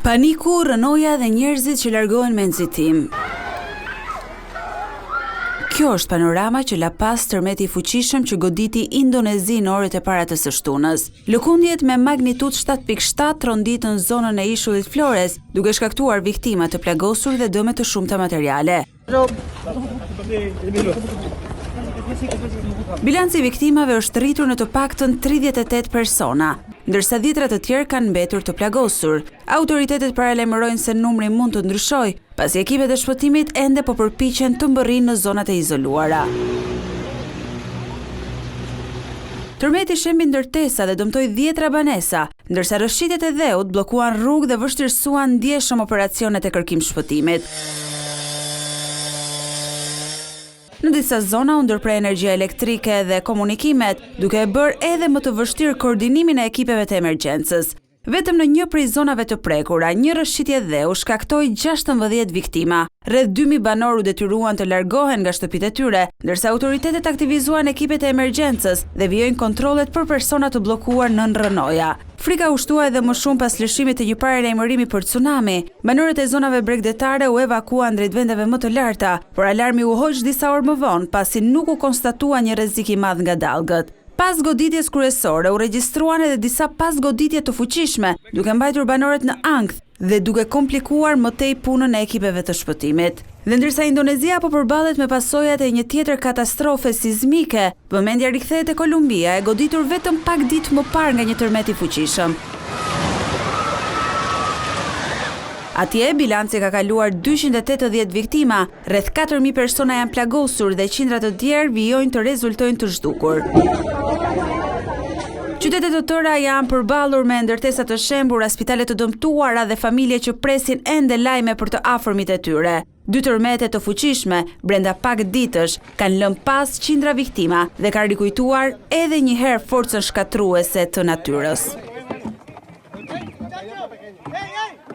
Paniku, rënoja dhe njerëzit që largohen me nxitim. Kjo është panorama që la pas tërmeti i fuqishëm që goditi Indonezi në orët e para të së shtunës. Lëkundjet me magnitudë 7.7 tronditën zonën e ishullit Flores, duke shkaktuar viktima të plagosur dhe dëme të shumta materiale. Bilanci i viktimave është rritur në të paktën 38 persona, ndërsa 10 të tjerë kanë mbetur të plagosur. Autoritetet paralajmërojnë se numri mund të ndryshojë, pasi ekipet e shpëtimit ende po përpiqen të mbërrinë në zonat e izoluara. Tërmeti shembi ndërtesa dhe dëmtoi 10 banesa, ndërsa rrëshqitjet e dheut bllokuan rrugë dhe vështirësuan ndjeshëm operacionet e kërkim shpëtimit. Në disa zona u ndërprej energjia elektrike dhe komunikimet, duke e bërë edhe më të vështirë koordinimin e ekipeve të emergjencës. Vetëm në një prej zonave të prekura, një rrëshqitje dheu shkaktoi 16 viktima. Rreth 2000 banor u detyruan të largohen nga shtëpitë e tyre, ndërsa autoritetet aktivizuan ekipet e emergjencës dhe vijojnë kontrollet për persona të bllokuar nën rënoja. Frika u shtua edhe më shumë pas lëshimit të një paralajmërimi për tsunami. Banorët e zonave bregdetare u evakuan drejt vendeve më të larta, por alarmi u hoq disa orë më vonë, pasi nuk u konstatua një rrezik i madh nga dallgët. Pas goditjes kryesore u regjistruan edhe disa pasgoditje të fuqishme, duke mbajtur banorët në ankth dhe duke komplikuar më tej punën e ekipeve të shpëtimit. Dhe ndërsa Indonezia po përballet me pasojat e një tjetër katastrofe sismike, vëmendja rikthehet te Kolumbia, e goditur vetëm pak ditë më parë nga një tërmet i fuqishëm. Atje, bilanci ka kaluar 280 viktima, rreth 4.000 persona janë plagosur dhe qindra të tjerë vijojnë të rezultojnë të zhdukur. Qytetet të tëra janë përballur me ndërtesa të shembura, spitale të dëmtuara dhe familje që presin ende lajme për të afërmit e tyre. 2 tërmete të fuqishme, brenda pak ditësh, kanë lënë pas qindra viktima dhe ka rikujtuar edhe një herë forcën shkatruese të natyrës.